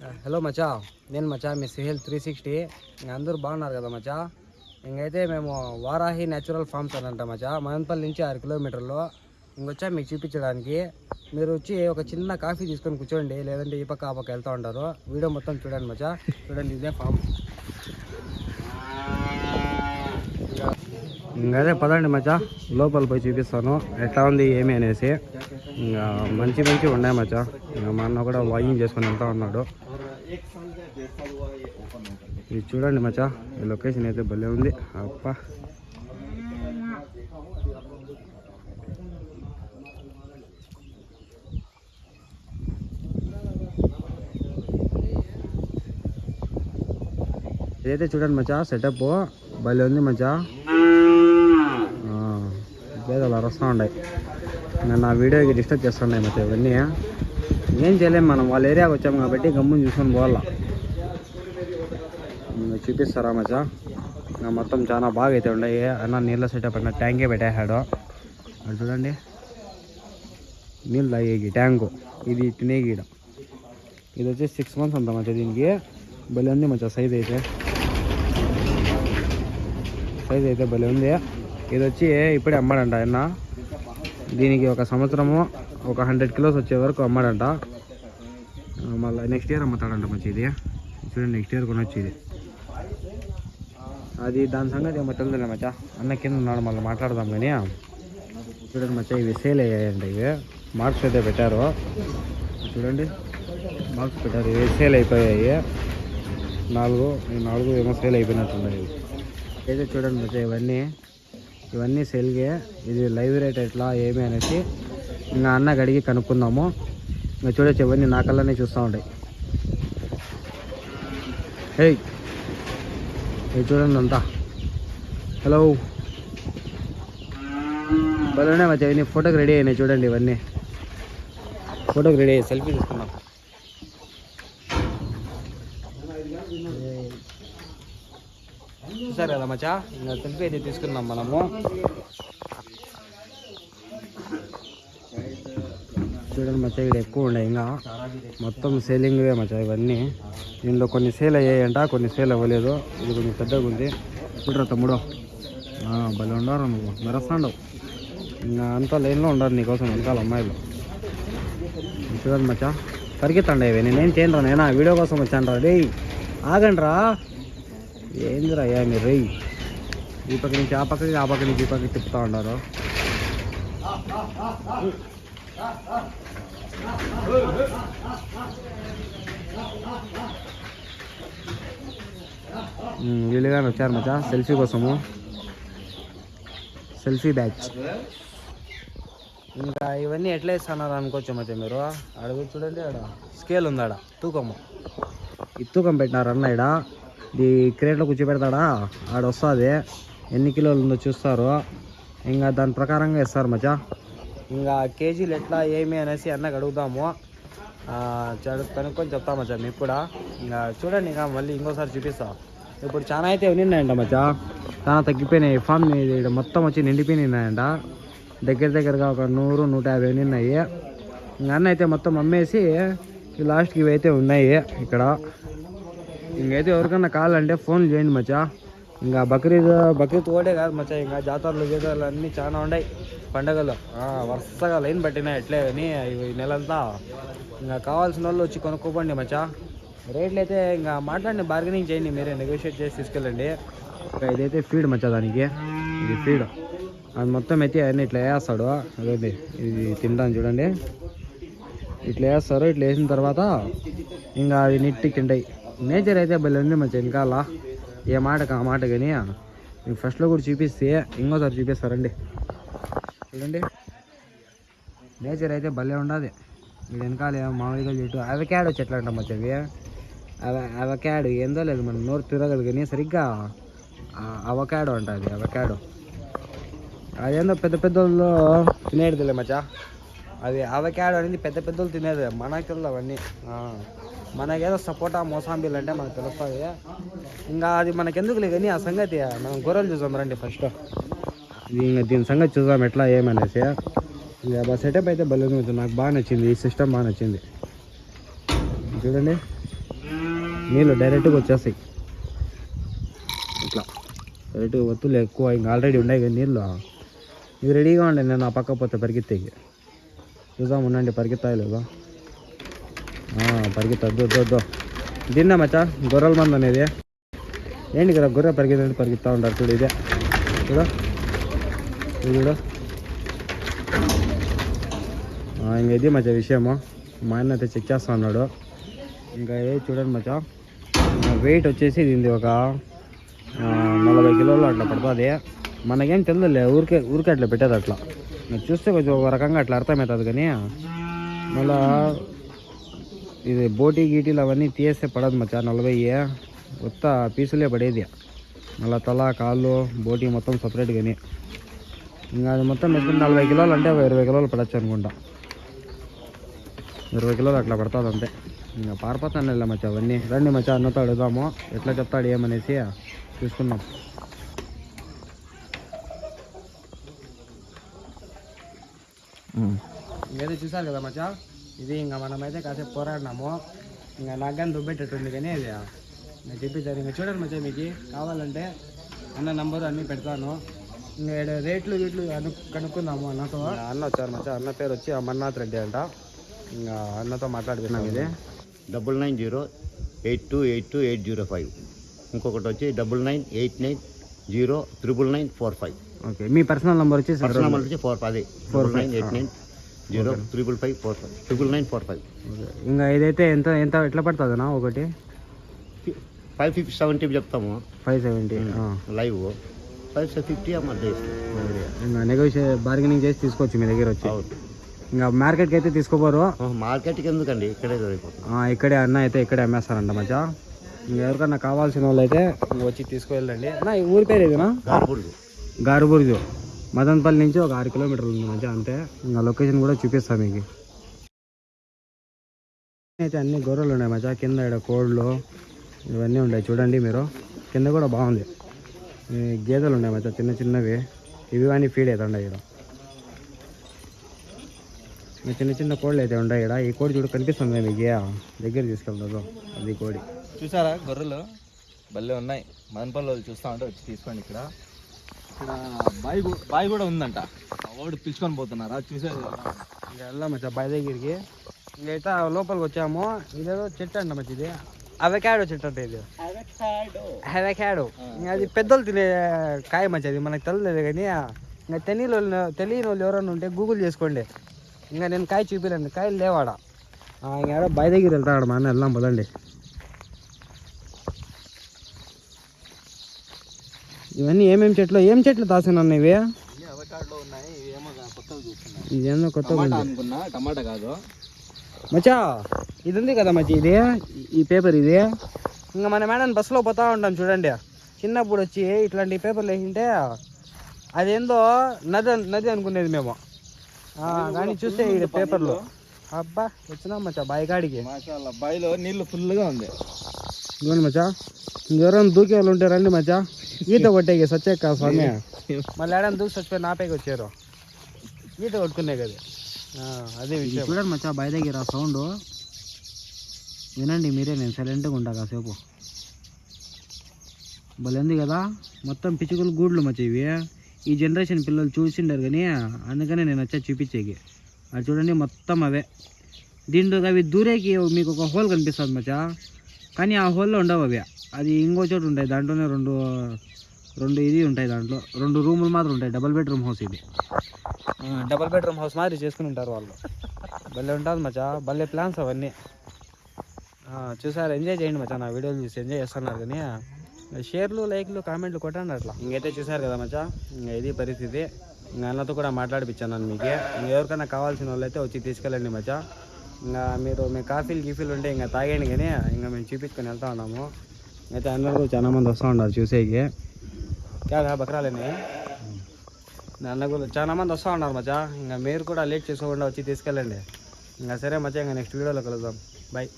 Hello మచా, నేను మచా మీ సిహెల్ 360. అందరూ బాగున్నారు కదా మచా. ఇంకైతే మేము వారాహి న్యాచురల్ ఫార్మ్స్ అని అంట మచా, మదనపల్లి నుంచి 6 కిలోమీటర్లు. ఇంకొచ్చా మీకు చూపించడానికి. మీరు వచ్చి ఒక చిన్న కాఫీ తీసుకొని కూర్చోండి, లేదంటే ఈ పక్క ఆ పక్క వెళ్తూ ఉంటారు. వీడియో మొత్తం చూడండి మచా. చూడండి, ఇదే ఫామ్. ఇంకదే పదండి మచా, లోపల పోయి చూపిస్తాను ఎట్లా ఉంది ఏమి అనేసి. ఇంకా మంచి ఉన్నాయి మచా. ఇంకా మా అన్న కూడా వాకింగ్ చేసుకొని వెళ్తా ఉన్నాడు. ఇది చూడండి మచా, ఈ లొకేషన్ అయితే భలే ఉంది. అప్ప ఇదైతే చూడండి మచా, సెటప్ భలే ఉంది మచా. గేదెలు అరుస్తూ ఉన్నాయి. నేను నా వీడియోకి డిస్టర్బ్ చేస్తున్నాయి మచా. ఇవన్నీ ఏం చేయలేము, మనం వాళ్ళ ఏరియాకి వచ్చాము కాబట్టి గమ్ముని చూసుకొని పోవాలా. చూపిస్తారా మచా, మొత్తం చాలా బాగా అయితే ఉన్నాయి. అన్న నీళ్ళ సెటప్ అన్న ట్యాంకే పెట్టేశాడు. అది చూడండి, నీళ్ళు తాగేకి ట్యాంకు, ఇది తినేగీడ. ఇది వచ్చి 6 months అంత మచ్చా. దీనికి భలే ఉంది మచ్చా, సైజ్ అయితే భలే ఉంది. ఇది వచ్చి ఇప్పుడే అమ్మాడంట ఆయన. దీనికి ఒక సంవత్సరము ఒక 100 kilos వచ్చే వరకు అమ్మాడంట. మళ్ళీ నెక్స్ట్ ఇయర్ అమ్ముతాడంట మచ్చా. ఇది చూడండి, నెక్స్ట్ ఇయర్ కొనొచ్చు ఇది. అది దాని సంగతి ఏమో తెలుదులే మచ్చా, అన్న కింద ఉన్నాడు, మళ్ళీ మాట్లాడదాం. కానీ చూడండి మచ్చా, ఇవి సేల్ అయ్యాయంట. ఇవి మార్క్స్ అయితే పెట్టారు. చూడండి, మార్క్స్ పెట్టారు. ఇవి సేల్ అయిపోయాయి. 4 ఏమో సేల్ అయిపోయినట్టున్నాయి. అయితే చూడండి మచ్చా, ఇవన్నీ సేల్గే. ఇది లైవ్ రేట్ ఎట్లా ఏమి అనేసి ఇంకా అన్నకి అడిగి కనుక్కుందాము. ఇంకా చూడొచ్చు, ఇవన్నీ నా కళ్ళనే చూస్తూ ఉంటాయి. ఇది చూడండి అంతా. హలో, బలోనే మచ్చా. ఇవన్నీ ఫోటోకి రెడీ అయినాయి. చూడండి, ఇవన్నీ ఫోటోకి రెడీ అయ్యి సెల్ఫీ తీసుకున్నాం. చూసారు కదా మచ్చా, ఇంకా సెల్ఫీ అయితే తీసుకున్నాం మనము. చూడండి మచ్చా, ఇక్కడ ఎక్కువ ఉన్నాయి. ఇంకా మొత్తం సేలింగ్వే మచ్చా ఇవన్నీ. దీనిలో కొన్ని సేల్ అయ్యాయంట, కొన్ని సేల్ అవ్వలేదు. ఇది కొంచెం పెద్దగా ఉంది. చూడరా తమ్ముడు, భలే ఉండరు, నువ్వు మెరస్తాండవు. ఇంకా అంతా లైన్లో ఉండరు నీకోసం వెనకాల అమ్మాయిలు. చూడండి మచ్చా, పరిగెత్తండి ఇవి. నేనేం చేయను రా, నేనా వీడియో కోసం వచ్చాను రా. రే ఆగండి రా, ఏందిరా అయ్యా మీరు. రేయ్, ఈ పక్క నుంచి ఆ పక్కకి, ఆ పక్క నుంచి ఈ పక్కకి తిప్పుతూ ఉన్నారు. వీళ్ళుగానే వచ్చారు మచ్చా సెల్ఫీ కోసము. Selfie batch. ఇంకా ఇవన్నీ ఎట్లా ఇస్తున్నారు అనుకోవచ్చు మచ్చా మీరు. అడుగు చూడండి, ఆడ స్కేల్ ఉంది, ఆడ తూకము. ఈ తూకం పెట్టినారు అన్న. ఈడ ఈ క్రేట్లో కూర్చోబెడతాడా, ఆడ వస్తుంది. ఎన్ని కిలోలు ఉందో చూస్తారు. ఇంకా దాని ప్రకారంగా ఇస్తారు మచ్చా. ఇంకా కేజీలు ఎట్లా ఏమి అనేసి అన్నకు అడుగుదాము. కనుక్కొని చెప్తా మచ్చా మీకు కూడా. ఇంకా చూడండి, ఇంకా మళ్ళీ ఇంకోసారి చూపిస్తా. ఇప్పుడు చాలా అయితే ఉన్నాయంట మచ్చా, చాలా తగ్గిపోయినాయి. ఫామ్ మీద మొత్తం వచ్చి నిండిపోయినాయంట. దగ్గరగా ఒక 100-150 ఉన్నాయి. ఇంకా అన్న అయితే మొత్తం అమ్మేసి లాస్ట్కి ఇవైతే ఉన్నాయి ఇక్కడ. ఇంకైతే ఎవరికన్నా కావాలంటే ఫోన్ చేయండి మచ్చా. ఇంకా బక్రీద్ ఓడే కాదు మచ్చా, ఇంకా జాతరలు గీతలు అన్నీ చాలా ఉన్నాయి. పండగలు వరుసగా లైన్ పట్టినాయి ఎట్లే అని ఈ నెలంతా. ఇంకా కావాల్సిన వాళ్ళు వచ్చి కొనుక్కోబండి మచ్చా. రేట్లు అయితే ఇంకా మాట్లాడి బార్గెనింగ్ చేయండి, మీరే నెగోషియేట్ చేసి తీసుకెళ్ళండి. ఇంకా ఇదైతే ఫీడ్ మచ్చా, దానికి ఇది ఫీడ్. అది మొత్తం అయితే అన్నీ ఇట్లా వేస్తాడు. అదే ఇది తింటాను చూడండి, ఇట్లా వేస్తారు. ఇట్లా వేసిన తర్వాత ఇంకా అవి నీట్కి తింటాయి. నేచర్ అయితే భలే ఉంది మచ్చా వెనకాల. ఏ మాటకు ఆ మాట. కానీ మీకు ఫస్ట్లో కూడా చూపిస్తే ఇంకోసారి చూపిస్తారండి. చూడండి, నేచర్ అయితే భలే ఉండదు. వీడు వెనకాల మామిడిగా చెట్టు, అవకాడో చెట్లు అంటాం మచ్చా. అవి అవకాడో ఏందో లేదు, మనం నోరు తిరగదు కానీ సరిగ్గా అవకాడో అంట. అది అవకాడో. అదేందో పెద్దోళ్ళు తినేదిలే మచ్చా. అది అవకాడో అనేది పెద్దోళ్ళు తినేది. మనకెళ్ళు అవన్నీ. మనకేదో సపోటా మోసాంబీలు అంటే మనకు తెలుస్తుంది. ఇంకా అది మనకెందుకులే కానీ ఆ సంగతి మనం గొర్రెలు చూసాం రండి ఫస్ట్. ఇంకా దీని సంగతి చూద్దాం ఎట్లా ఏమనేసి. ఇంకా సెటప్ అయితే భలే ఉంది. నాకు బాగా నచ్చింది, ఈ సిస్టమ్ బాగా నచ్చింది. చూడండి, నీళ్ళు డైరెక్ట్గా వచ్చేస్తాయి ఇట్లా డైరెక్ట్గా ఒత్తులు ఎక్కువ ఇంకా ఆల్రెడీ ఉన్నాయి కదా నీళ్ళు. ఇవి రెడీగా ఉండే నేను ఆ పక్క పోతే పరిగెత్తేకి. చూద్దాం ఉండండి పరిగెత్తాయి లేదా. పరిగెత్తా దొద్దో దీన్నే మచ్చా గొర్రెల మంది అనేది. ఏంటి కదా గొర్రె పరిగెత్తా ఉంటారు చూడు. ఇదే చూడు చూడు. ఇంక ఇది మచ్చా విషయము. మా ఆయన అయితే చెక్ చేస్తా ఉన్నాడు. ఇంకా ఏ చూడండి మచ్చా వెయిట్ వచ్చేసి దీనిది ఒక 40 కిలోలు అట్లా పడుతుంది. మనకేం తెలియదులే, ఊరికే అట్లా పెట్టేది అట్లా. చూస్తే కొంచెం ఒక రకంగా అట్లా అర్థమవుతుంది. కానీ మళ్ళా ఇది బోటీ గీటీలు అవన్నీ తీస్తే పడదు మచ్చా 40 కొత్త పీసులే పడేది. మళ్ళీ తల కాళ్ళు బోటీ మొత్తం సపరేట్. కానీ ఇంకా అది మొత్తం వేసుకుని 40 కిలోలు అంటే 20 కిలోలు పడచ్చు అనుకుంటా. 20 కిలోలు అట్లా పడుతుంది అంతే. ఇంకా పారిపోతాను వెళ్ళా మచ్చా అవన్నీ. రండి మచ్చా అన్నతో అడుగుదాము ఎట్లా చెప్తాడు ఏమనేసి చూసుకున్నాం. ఇంకైతే చూసారు కదా మచ్చా, ఇది ఇంకా మనమైతే కాసేపు పోరాడినాము. ఇంకా నాకు కానీ దుబ్బెట్టేటుంది. కానీ అది నేను చెప్పించాను. ఇంకా చూడండి మచ్చా, మీకు కావాలంటే అన్న నంబరు అన్నీ పెడతాను. ఇంకా రేట్లు కనుక్కుందాము అన్నతో. అన్న వచ్చారు మచ్చా. అన్న పేరు వచ్చి అమర్నాథ్ రెడ్డి అంట. ఇంకా అన్నతో మాట్లాడుతున్నాం. ఇది 9908282805. ఇంకొకటి వచ్చి 9989099945. ఓకే, మీ పర్సనల్ నెంబర్ వచ్చి 4989095545. ఇంకా ఇదైతే ఎంత ఎంత ఎట్లా పడుతుంది అన్న ఒకటి? 570 చెప్తాము. 570 లైవ్ 550 మధ్య. ఇంకా బార్గెనింగ్ చేసి తీసుకోవచ్చు మీ దగ్గర వచ్చి. ఇంకా మార్కెట్కి అయితే తీసుకోపోరు. మార్కెట్కి ఎందుకండి, ఇక్కడే దొరికిపోతుంది. ఇక్కడే అన్న అయితే ఇక్కడే అమ్మేస్తారంట మచ్చా. ఇంకా ఎవరికన్నా కావాల్సిన వాళ్ళు అయితే వచ్చి తీసుకువెళ్ళండి. అన్న ఈ ఊరి పేరు ఏదైనా? గారుబుర్జు. మదనపల్లి నుంచి ఒక 6 కిలోమీటర్లు ఉంది మచ్చా అంతే. ఇంకా లొకేషన్ కూడా చూపిస్తాను మీకు. అయితే అన్ని గొర్రెలు ఉన్నాయి మచ్చా. కింద ఇక్కడ కోళ్ళు ఇవన్నీ ఉన్నాయి చూడండి మీరు. కింద కూడా బాగుంది. గేదెలు ఉన్నాయి మచ్చా చిన్న చిన్నవి. ఇవి కానీ ఫీడ్ అవుతుండే ఇక్కడ. చిన్న చిన్న కోళ్ళు అయితే ఉంటాయి ఇక్కడ. ఈ కోడి చూడు కనిపిస్తుంది మీకు, దగ్గర తీసుకెళ్తారు. అది కోడి చూసారా గొర్రెలు భలే ఉన్నాయి. మదనపల్లి వాళ్ళు చూస్తూ ఉంటే వచ్చి తీసుకోండి. ఇక్కడ బాయ్ కూడా ఉందంట. ఓడి పిలుచుకొని పోతున్నారా చూసేది. ఇంకా వెళ్ళాం మచ్చా బాయ్ దగ్గరికి. ఇంకైతే లోపలికి వచ్చాము. ఇదేదో చెట్టు అంట మచ్చ. ఇది అవకాడో చెట్టు అంటే. ఇది అవకాడో. అది పెద్దలు తినే కాయ మచ్చ. అది మనకు తెలియలేదు. కానీ ఇంకా తెలియని వాళ్ళు ఎవరైనా ఉంటే గూగుల్ చేసుకోండి. ఇంకా నేను కాయ చూపిలేండి, కాయలు లేవాడ. ఇంకా బాయ్ దగ్గర వెళ్తాడు మా అన్న. వెళ్దాం పదండి. ఇవన్నీ ఏమేమి చెట్లు తాసినన్న ఇవి? ఇదేమో కొత్తగా అనుకున్నా. టమాటా కాదు మచ్చా. ఇది ఉంది కదా మచ్చి, ఇది ఈ పేపర్. ఇది ఇంకా మన మేడం బస్సులో పోతా ఉంటాం చూడండి. చిన్నప్పుడు వచ్చి ఇట్లాంటి పేపర్లు వేసింటే అదేందో నది అనుకునేది మేము. కానీ చూస్తే ఈ పేపర్లో అబ్బా వచ్చినాం మచ్చా బాయ్ కాడికి. బాయిలో నీళ్లు ఫుల్గా ఉంది. ఇవ్వండి మచ్చా. ఇంకెవరైనా దూకే వాళ్ళు ఉంటే రండి మచ్చా. ఈత కొట్టేకి సచ్చాక స్వామి. మళ్ళీ ఏడాది దూకి చచ్చిపోయి నాపేకి వచ్చారు. ఈత కొట్టుకునే కదా. అదే విషయం. చూడండి మచ్చా బాయ్ దగ్గర సౌండ్ వినండి మీరే. నేను సైలెంట్గా ఉంటా కాసేపు. భలేంది కదా, మొత్తం పిచ్చుకలు గూడ్లు మచ్చ ఇవి. ఈ జనరేషన్ పిల్లలు చూసిండారు కానీ అందుకనే నేను వచ్చా చూపించేకి. అది చూడండి మొత్తం అవే. దీంట్లో అవి దూరేకి మీకు ఒక హోల్ కనిపిస్తుంది మచ్చా. కానీ ఆ హోల్లో ఉండవు అవి. అది ఇంకో చోటు ఉంటాయి. దాంట్లోనే రెండు ఇది ఉంటాయి. దాంట్లో 2 రూములు మాత్రం ఉంటాయి. డబుల్ బెడ్రూమ్ హౌస్ ఇది. డబుల్ బెడ్రూమ్ హౌస్ మాదిరి చేసుకుని ఉంటారు వాళ్ళు. భలే ఉంటుంది మచ్చా. భలే ప్లాన్స్ అవన్నీ. చూసారు, ఎంజాయ్ చేయండి మచ్చా. నా వీడియోలు చూసి ఎంజాయ్ చేస్తున్నారు. కానీ షేర్లు లైక్లు కామెంట్లు కొట్టండి అట్లా. ఇంకైతే చూసారు కదా మచ్చా, ఇంకా ఇది పరిస్థితి. ఇంకా అన్నతో కూడా మాట్లాడిపించాను మీకు. ఇంకా ఎవరికైనా కావాల్సిన వాళ్ళు అయితే వచ్చి తీసుకెళ్ళండి మచ్చా. ఇంకా మీ కాఫీలు ఉంటే ఇంకా తాగండి. కానీ ఇంకా మేము చూపించుకొని వెళ్తా ఉన్నాము. అయితే అందరూ చాలా మంది వస్తూ ఉన్నారు చూసేకి. క్యా బకరాలేని అన్న కూడా చాలా మంది వస్తూ ఉన్నారు మచ్చా. ఇంకా మీరు కూడా లేట్ చేసుకోకుండా వచ్చి తీసుకెళ్ళండి. ఇంకా సరే మచ్చా, ఇంకా నెక్స్ట్ వీడియోలో కలుద్దాం. బాయ్.